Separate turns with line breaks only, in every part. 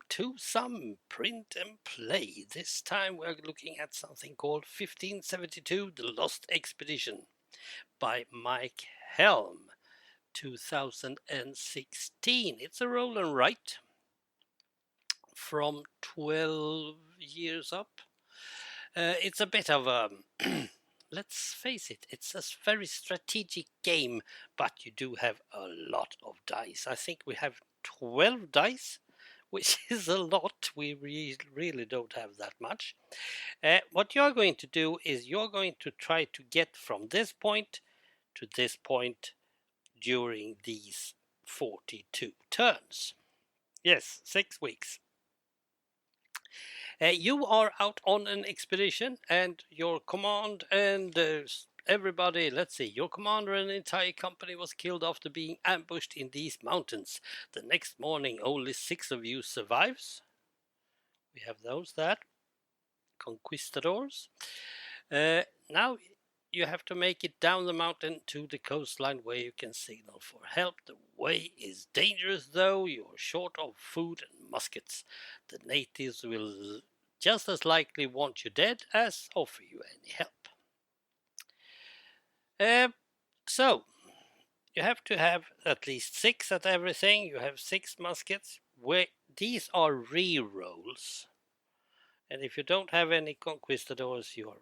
to some print and play. This time we're looking at something called 1572 The Lost Expedition by Mike Helm, 2016. It's a roll and write from 12 years up. It's a bit of a, let's face it, it's a very strategic game, but you do have a lot of dice. I think we have 12 dice, which is a lot. We really don't have that much. What you're going to do is you're going to try to get from this point to this point during these 42 turns. Yes, 6 weeks. You are out on an expedition, and your command and everybody, let's see, your commander and the entire company was killed after being ambushed in these mountains. The next morning, only 6 of you survives. We have those that conquistadors. Now you have to make it down the mountain to the coastline where you can signal for help. The way is dangerous, though. You're short of food and muskets. The natives will just as likely want you dead as offer you any help. So you have to have at least 6 at everything. You have 6 muskets. These are re-rolls. And if you don't have any conquistadors, your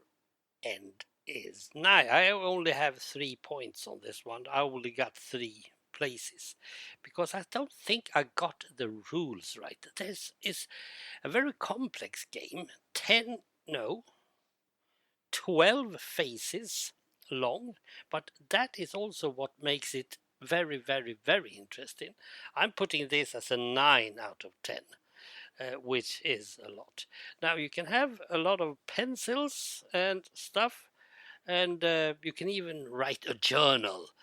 end is nigh. I only have 3 points on this one. I only got 3 places because I don't think I got the rules right. This is a very complex game. 12 phases long, but that is also what makes it very, very, very interesting. I'm putting this as a 9 out of 10. Which is a lot. Now you can have a lot of pencils and stuff, and you can even write a journal.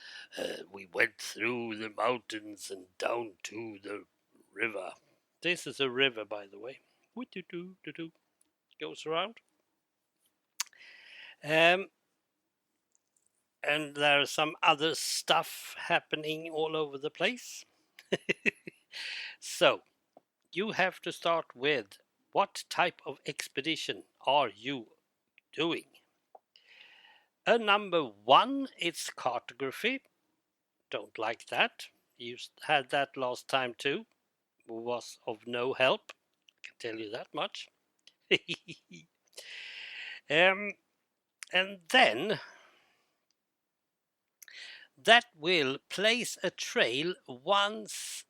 We went through the mountains and down to the river. This is a river, by the way. Goes around. And there's some other stuff happening all over the place. So you have to start with, what type of expedition are you doing? Number 1, it's cartography. Don't like that. You had that last time too. Was of no help. I can tell you that much. And then that will place a trail once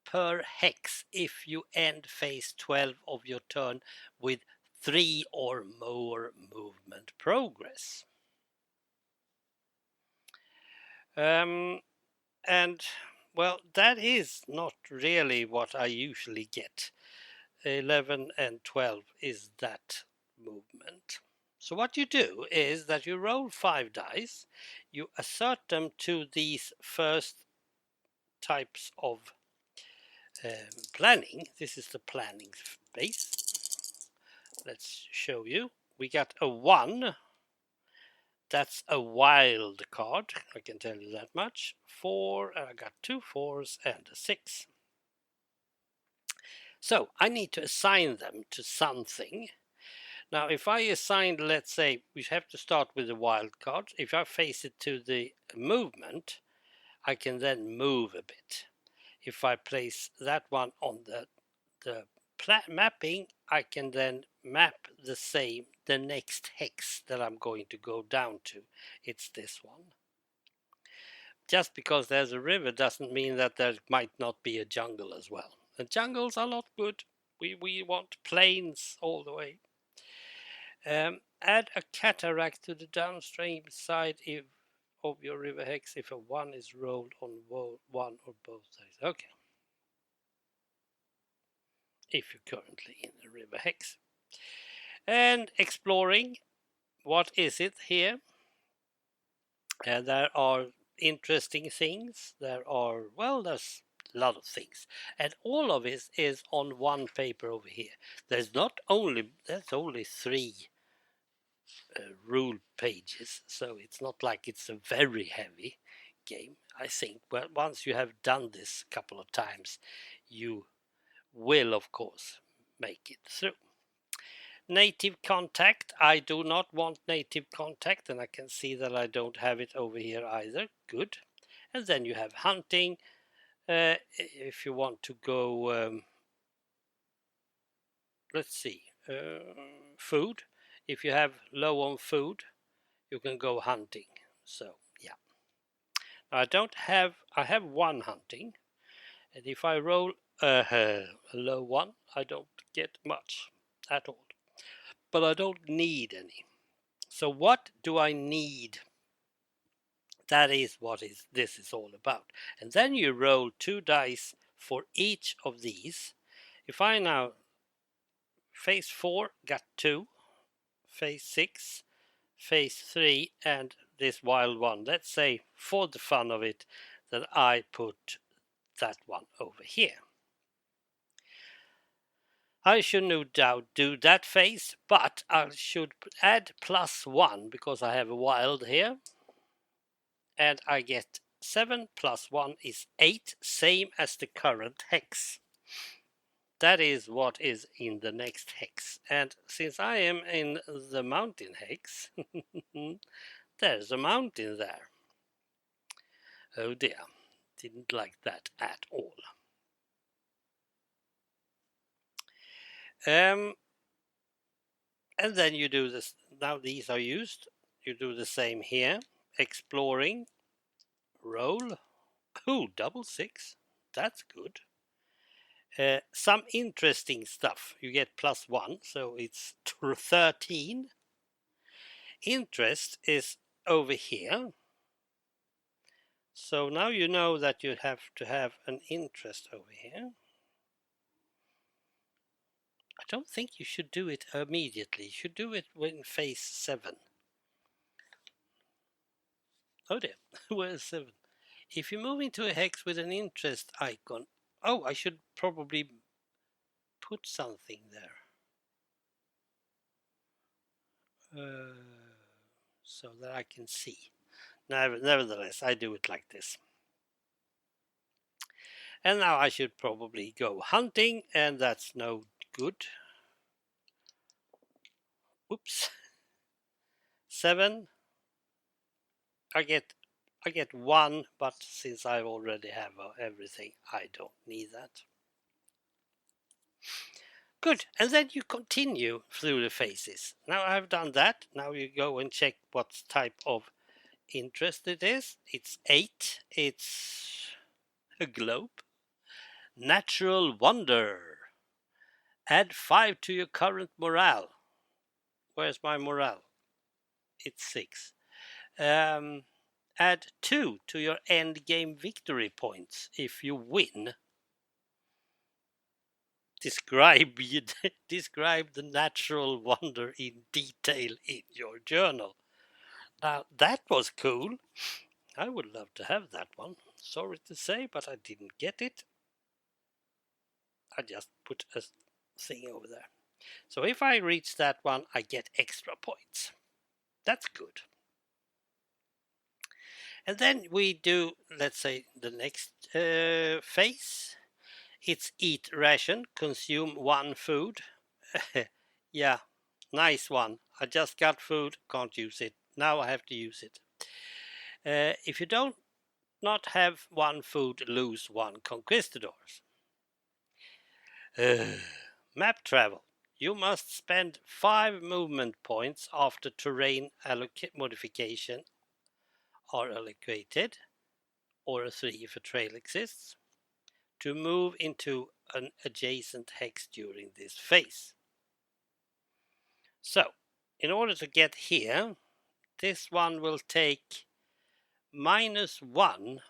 per hex if you end phase 12 of your turn with 3 or more movement progress. And well, that is not really what I usually get. 11 and 12 is that movement. So what you do is that you roll 5 dice, you assert them to these first types of planning. This is the planning base. Let's show you. We got a 1. That's a wild card, I can tell you that much. 4, I got 2 4s and a 6. So I need to assign them to something. Now, if I assign, let's say, we have to start with the wild card. If I face it to the movement, I can then move a bit. If I place that one on the mapping, I can then map the next hex that I'm going to go down to. It's this one. Just because there's a river doesn't mean that there might not be a jungle as well. The jungles are not good. We want plains all the way. Add a cataract to the downstream side of your river hex if a 1 is rolled on one or both sides. Okay. If you're currently in the river hex. And exploring, what is it here? There are interesting things. There's a lot of things. And all of it is on one paper over here. There's only 3 rule pages, so it's not like it's a very heavy game. I think once you have done this a couple of times, you will of course make it through. Native contact, I do not want native contact, and I can see that I don't have it over here either. Good. And then you have hunting. If you want to go, let's see, food. If you have low on food, you can go hunting. So yeah, I have one hunting, and if I roll a low one, I don't get much at all. But I don't need any. So what do I need? That is what this is all about. And then you roll 2 dice for each of these. If I now phase 4 got 2, phase 6, phase 3, and this wild one. Let's say, for the fun of it, that I put that one over here. I should no doubt do that phase, but I should add +1 because I have a wild here. And I get 7 plus 1 is 8, same as the current hex. That is what is in the next hex. And since I am in the mountain hex, there's a mountain there. Oh dear, didn't like that at all. And then you do this. Now these are used. You do the same here. Exploring. Roll. Oh, double 6. That's good. Some interesting stuff. You get +1, so it's 13. Interest is over here. So now you know that you have to have an interest over here. I don't think you should do it immediately. You should do it when phase 7. Oh dear, where's 7? If you move into a hex with an interest icon, oh, I should probably put something there. So that I can see. Nevertheless, I do it like this. And now I should probably go hunting, and that's no good. Oops. 7. I get 1, but since I already have everything, I don't need that. Good, and then you continue through the phases. Now I've done that. Now you go and check what type of interest it is. It's 8. It's a globe. Natural wonder. Add 5 to your current morale. Where's my morale? It's 6. Add 2 to your end game victory points if you win. Describe the natural wonder in detail in your journal. Now that was cool. I would love to have that one. Sorry to say, but I didn't get it. I just put a thing over there. So if I reach that one, I get extra points. That's good. And then we do, let's say, the next phase. It's eat ration, consume 1 food. Yeah, nice one. I just got food, can't use it. Now I have to use it. If you don't not have 1 food, lose 1 conquistadors. Map travel. You must spend 5 movement points after terrain modification are allocated, or a 3 if a trail exists, to move into an adjacent hex during this phase. So, in order to get here, this one will take -1.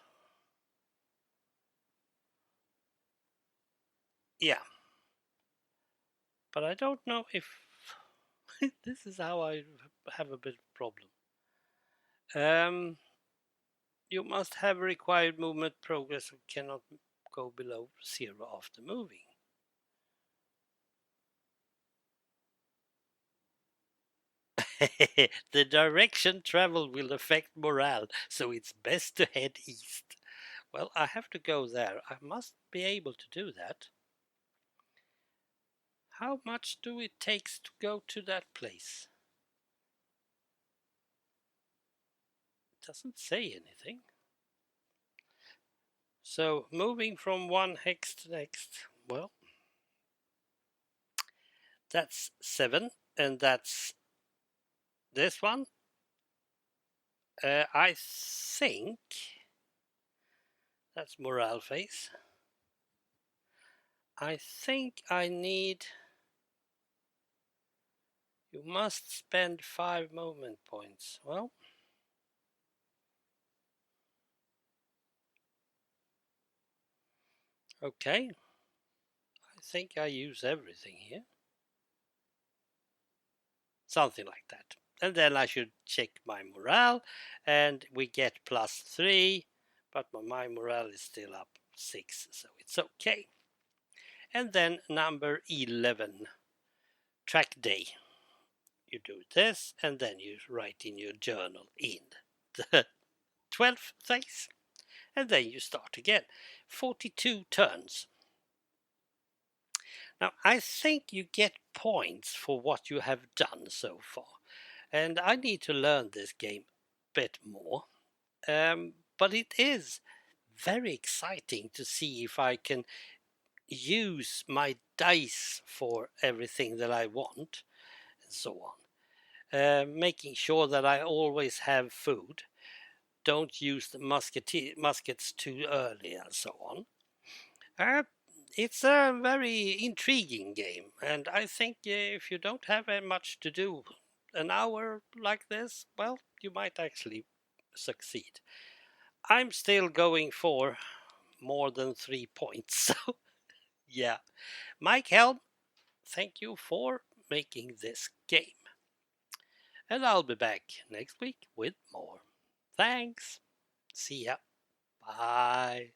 Yeah. But I don't know if this is how I have a bit of problem. You must have required movement progress and cannot go below 0 after moving. The direction travel will affect morale, so it's best to head east. Well, I have to go there. I must be able to do that. How much do it takes to go to that place? It doesn't say anything. So moving from one hex to next, well, that's 7, and that's this one. I think that's morale phase. I think I need. You must spend 5 movement points. Well, okay. I think I use everything here. Something like that. And then I should check my morale, and we get +3, but my morale is still up 6, so it's okay. And then number 11, track day. You do this, and then you write in your journal in the 12th phase, and then you start again. 42 turns. Now, I think you get points for what you have done so far, and I need to learn this game a bit more. But it is very exciting to see if I can use my dice for everything that I want, and so on. Making sure that I always have food, don't use the muskets too early, and so on. It's a very intriguing game, and I think if you don't have much to do, an hour like this, well, you might actually succeed. I'm still going for more than 3 points, so yeah. Mike Helm, thank you for making this game. And I'll be back next week with more. Thanks. See ya. Bye.